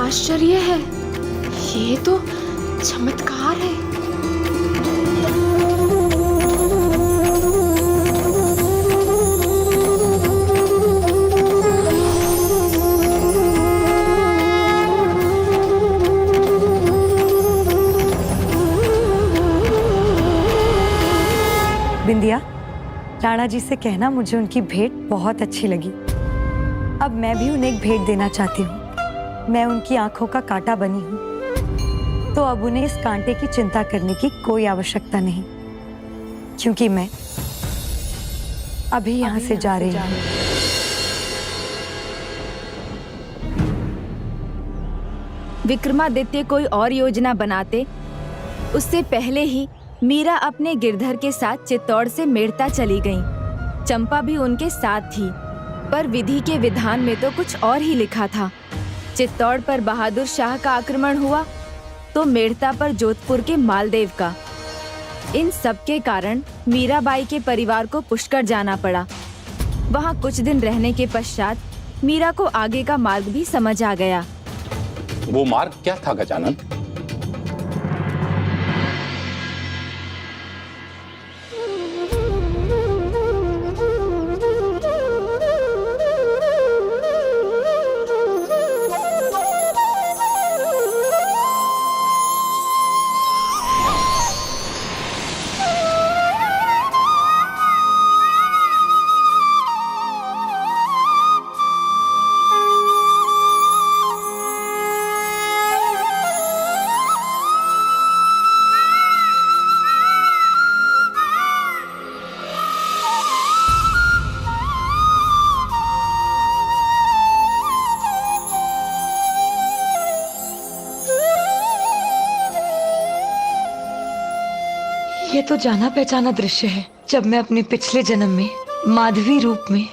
आश्चर्य है, ये तो चमत्कार है। बिंदिया, राणा जी से कहना मुझे उनकी भेंट बहुत अच्छी लगी। अब मैं भी उन्हें एक भेंट देना चाहती हूँ। मैं उनकी आंखों का कांटा बनी हूँ, तो अब उन्हें इस कांटे की चिंता करने की कोई आवश्यकता नहीं, क्योंकि मैं अभी यहाँ से जा रही हूँ। विक्रमादित्य कोई और योजना बनाते उससे पहले ही मीरा अपने गिरधर के साथ चित्तौड़ से मेड़ता चली गईं। चंपा भी उनके साथ थी, पर विधि के विधान में तो कुछ और ही लिखा था। चित्तौड़ पर बहादुर शाह का आक्रमण हुआ तो मेड़ता पर जोधपुर के मालदेव का। इन सब के कारण मीराबाई के परिवार को पुष्कर जाना पड़ा। वहाँ कुछ दिन रहने के पश्चात मीरा को आगे का मार्ग भी समझ आ गया। वो मार्ग क्या था गजानन? ये तो जाना पहचाना दृश्य है। जब मैं अपने पिछले जन्म में माधवी रूप में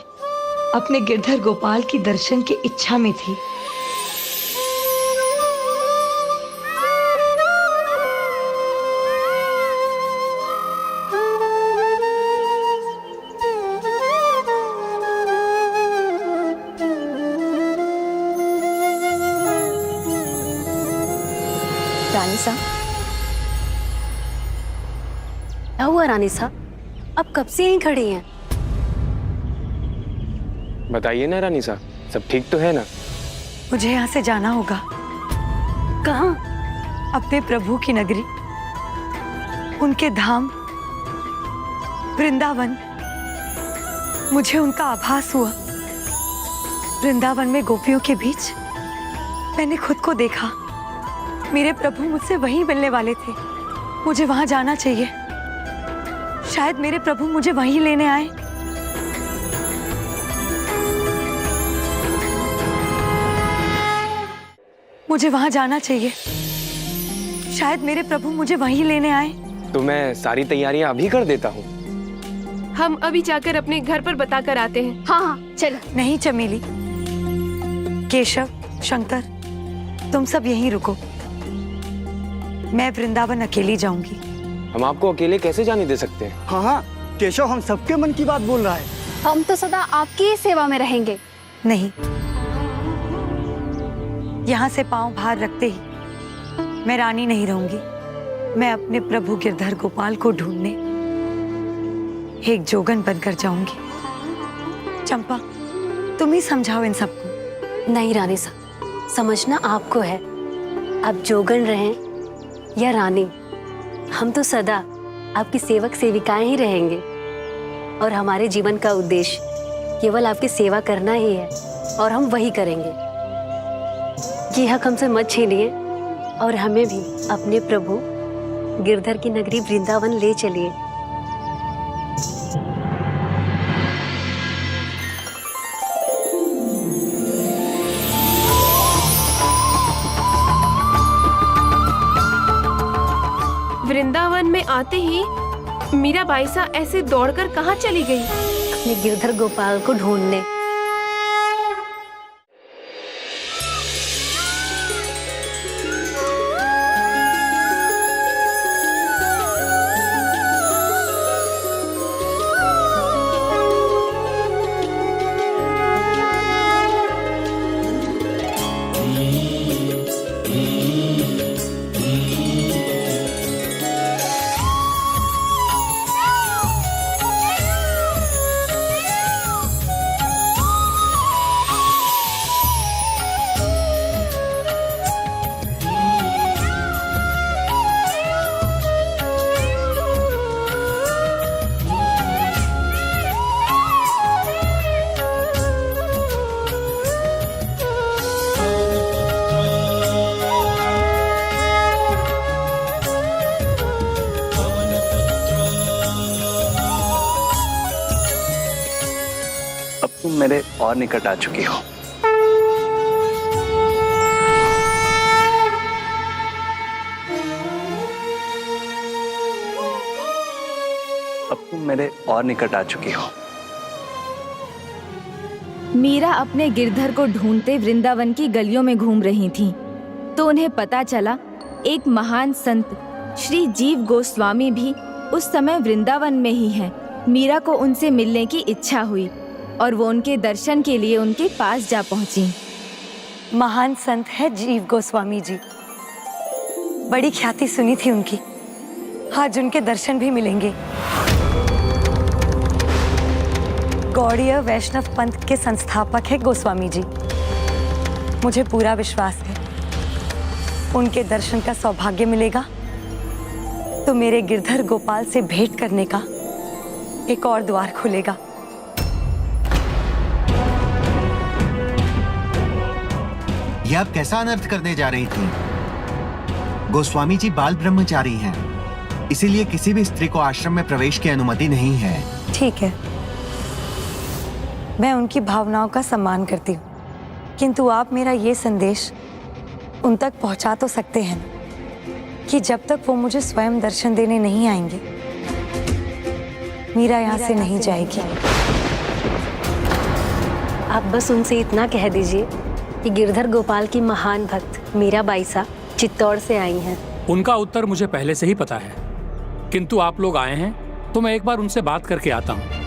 अपने गिरधर गोपाल की दर्शन की इच्छा में थी। रानी साहब, क्या हुआ रानी साहब? अब कब से यहीं खड़ी हैं? बताइए ना रानी साहब, सब ठीक तो है ना? मुझे यहाँ से जाना होगा। कहाँ? अपने प्रभु की नगरी, उनके धाम वृंदावन। मुझे उनका आभास हुआ। वृंदावन में गोपियों के बीच मैंने खुद को देखा। मेरे प्रभु मुझसे वहीं मिलने वाले थे। मुझे वहां जाना चाहिए। शायद मेरे प्रभु मुझे वहीं लेने आए। मुझे वहां जाना चाहिए। शायद मेरे प्रभु मुझे वहीं लेने आए। तो मैं सारी तैयारियां अभी कर देता हूँ। हम अभी जाकर अपने घर पर बता कर आते हैं। हाँ हाँ चलो। नहीं चमेली, केशव, शंकर, तुम सब यहीं रुको। मैं वृंदावन अकेली जाऊंगी। हम आपको अकेले कैसे जाने दे सकते हैं? हाँ हाँ, केशव हम सबके मन की बात बोल रहा है। हम तो सदा आपकी ही सेवा में रहेंगे। नहीं, यहाँ से पांव बाहर रखते ही मैं रानी नहीं रहूंगी। मैं अपने प्रभु गिरधर गोपाल को ढूंढने एक जोगन बनकर जाऊंगी। चंपा, तुम ही समझाओ इन सबको। नहीं रानी साहब, समझना आपको है। आप जोगन रहें या रानी, हम तो सदा आपकी सेवक सेविकाएं ही रहेंगे। और हमारे जीवन का उद्देश्य केवल आपकी सेवा करना ही है, और हम वही करेंगे। ये हक हमसे मत छीनिए और हमें भी अपने प्रभु गिरधर की नगरी वृंदावन ले चलिए। वृंदावन में आते ही मीराबाई सा ऐसे दौड़कर कहाँ चली गई? अपने गिरधर गोपाल को ढूंढने। मेरे और निकट आ चुकी हो। अब तुम मेरे और निकट आ चुकी हो। मीरा अपने गिरधर को ढूंढते वृंदावन की गलियों में घूम रही थीं, तो उन्हें पता चला एक महान संत श्री जीव गोस्वामी भी उस समय वृंदावन में ही हैं। मीरा को उनसे मिलने की इच्छा हुई और वो उनके दर्शन के लिए उनके पास जा पहुंची। महान संत है जीव गोस्वामी जी, बड़ी ख्याति सुनी थी उनकी, आज उनके दर्शन भी मिलेंगे। गौड़ीय वैष्णव पंथ के संस्थापक है गोस्वामी जी। मुझे पूरा विश्वास है उनके दर्शन का सौभाग्य मिलेगा तो मेरे गिरधर गोपाल से भेंट करने का एक और द्वार खुलेगा। यह आप कैसा अनर्थ करने जा रही थी? गोस्वामी जी बाल ब्रह्मचारी हैं, इसीलिए किसी भी स्त्री को आश्रम में प्रवेश की अनुमति नहीं है। ठीक है, मैं उनकी भावनाओं का सम्मान करती हूँ, किंतु आप मेरा ये संदेश उन तक पहुँचा तो सकते हैं कि जब तक वो मुझे स्वयं दर्शन देने नहीं आएंगे, मीरा यहाँ से नहीं जाएगी। आप बस उनसे इतना कह दीजिए कि गिरधर गोपाल की महान भक्त मीरा बाईसा चित्तौड़ से आई हैं। उनका उत्तर मुझे पहले से ही पता है, किंतु आप लोग आए हैं तो मैं एक बार उनसे बात करके आता हूँ।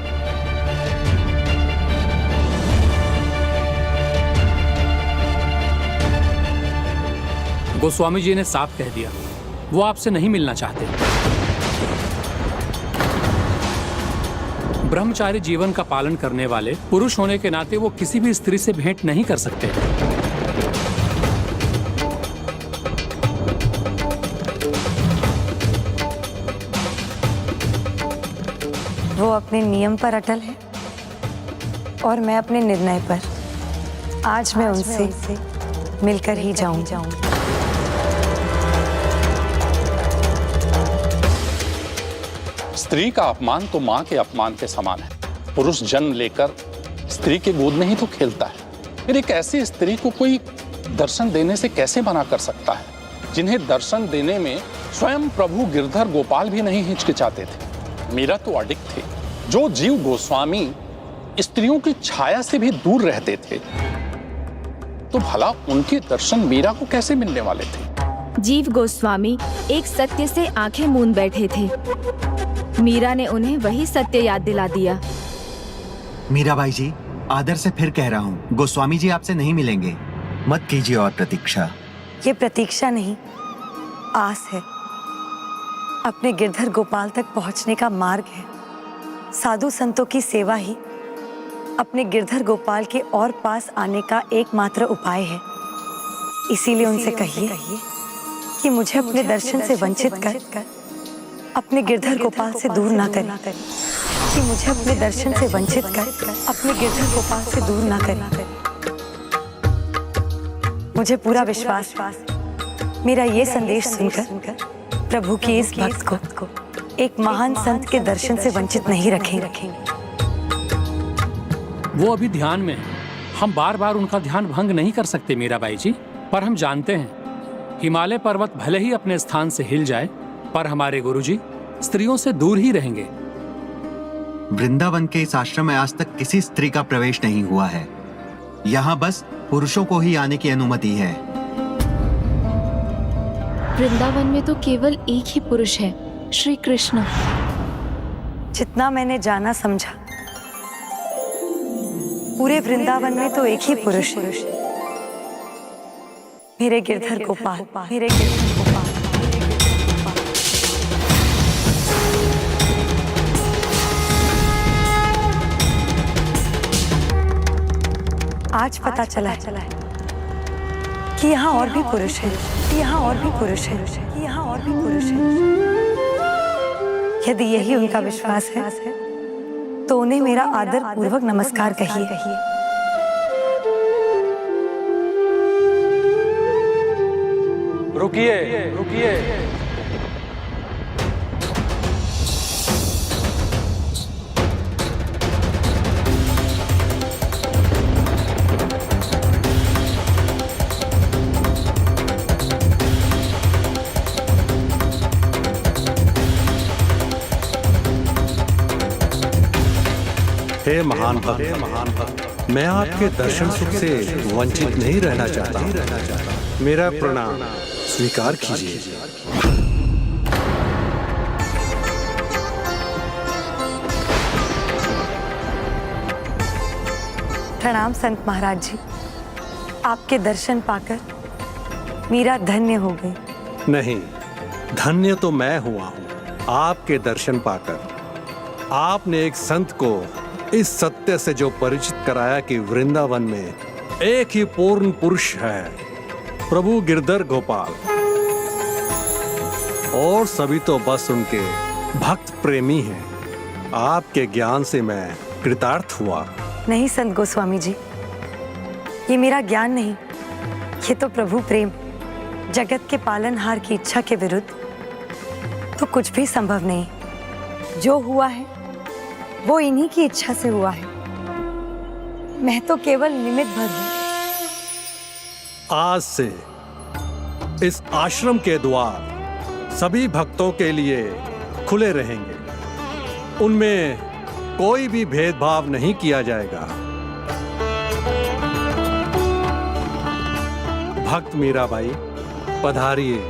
गोस्वामी जी ने साफ कह दिया वो आपसे नहीं मिलना चाहते। ब्रह्मचारी जीवन का पालन करने वाले पुरुष होने के नाते वो किसी भी स्त्री से भेंट नहीं कर सकते। वो अपने नियम पर अटल है और मैं अपने निर्णय पर। आज मैं उनसे मिलकर ही जाऊं। स्त्री का अपमान तो माँ के अपमान के समान है। पुरुष जन्म लेकर स्त्री के गोद में ही तो खेलता है, फिर एक ऐसी स्त्री को कोई दर्शन देने से कैसे मना कर सकता है, जिन्हें दर्शन देने में स्वयं प्रभु गिरधर गोपाल भी नहीं हिचकिचाते थे। मीरा तो अडिग थे। जो जीव गोस्वामी स्त्रियों की छाया से भी दूर रहते थे, तो भला उनके दर्शन मीरा को कैसे मिलने वाले थे? जीव गोस्वामी एक सत्य से आंखें मूंद बैठे थे। मीरा ने उन्हें वही सत्य याद दिला दिया। मीराबाई जी, आदर से फिर कह रहा हूँ, गोस्वामी जी आपसे नहीं मिलेंगे। मत कीजिए और प्रतीक्षा। ये प्रतीक्षा नहीं, आस है। अपने गिरधर गोपाल तक पहुंचने का मार्ग है। साधु संतों की सेवा ही अपने गिरधर गोपाल के और पास आने का एकमात्र उपाय है। इसीलिए उनसे कहिए कि मुझे अपने दर्शन से वंचित कर अपने गिरधर गोपाल से दूर ना करें। कि मुझे अपने दर्शन से वंचित कर अपने गिरधर गोपाल से दूर ना करें। मुझे पूरा विश्वास मेरा ये संदेश सुनकर प्रभु की इस भक्त को एक महान संत के दर्शन से वंचित नहीं रखेंगे। वो अभी ध्यान में है, हम बार बार उनका ध्यान भंग नहीं कर सकते मीराबाई जी। पर हम जानते हैं हिमालय पर्वत भले ही अपने स्थान से हिल जाए, पर हमारे गुरुजी स्त्रियों से दूर ही रहेंगे। वृंदावन के इस आश्रम में आज तक किसी स्त्री का प्रवेश नहीं हुआ है। यहाँ बस पुरुषों को ही आने की अनुमति है। वृंदावन में तो केवल एक ही पुरुष है, श्री कृष्ण। जितना मैंने जाना समझा, पूरे वृंदावन में तो एक ही पुरुष है, मेरे गिरधर गोपाल। मेरे गिरधर गोपाल। आज पता चला है कि यहाँ और भी पुरुष है, यहाँ और भी पुरुष है, यहाँ और भी पुरुष है। यदि यही उनका विश्वास है तो उन्हें मेरा आदर पूर्वक नमस्कार कहिए। रुकिए, रुकिए। हे महान भक्त, मैं आपके दर्शन सुख से वंचित नहीं रहना चाहता। मेरा प्रणाम स्वीकार कीजिए। प्रणाम संत महाराज जी। आपके दर्शन पाकर मीरा धन्य हो गई। नहीं, धन्य तो मैं हुआ हूँ आपके दर्शन पाकर। आपने एक संत को इस सत्य से जो परिचित कराया कि वृंदावन में एक ही पूर्ण पुरुष है, प्रभु गिरधर गोपाल, और सभी तो बस उनके भक्त प्रेमी हैं। आपके ज्ञान से मैं कृतार्थ हुआ। नहीं संत गोस्वामी जी, ये मेरा ज्ञान नहीं, ये तो प्रभु प्रेम। जगत के पालनहार की इच्छा के विरुद्ध तो कुछ भी संभव नहीं। जो हुआ है वो इन्हीं की इच्छा से हुआ है। मैं तो केवल निमित्त भर हूं। आज से इस आश्रम के द्वार सभी भक्तों के लिए खुले रहेंगे। उनमें कोई भी भेदभाव नहीं किया जाएगा। भक्त मीराबाई, पधारिए।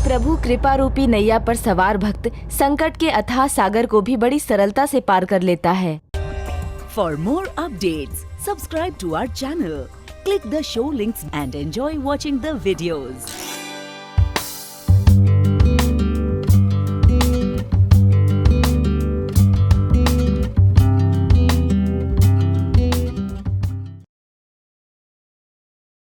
प्रभु कृपा रूपी नैया पर सवार भक्त संकट के अथाह सागर को भी बड़ी सरलता से पार कर लेता है। For more updates, subscribe to our channel, click the show links and enjoy watching the videos.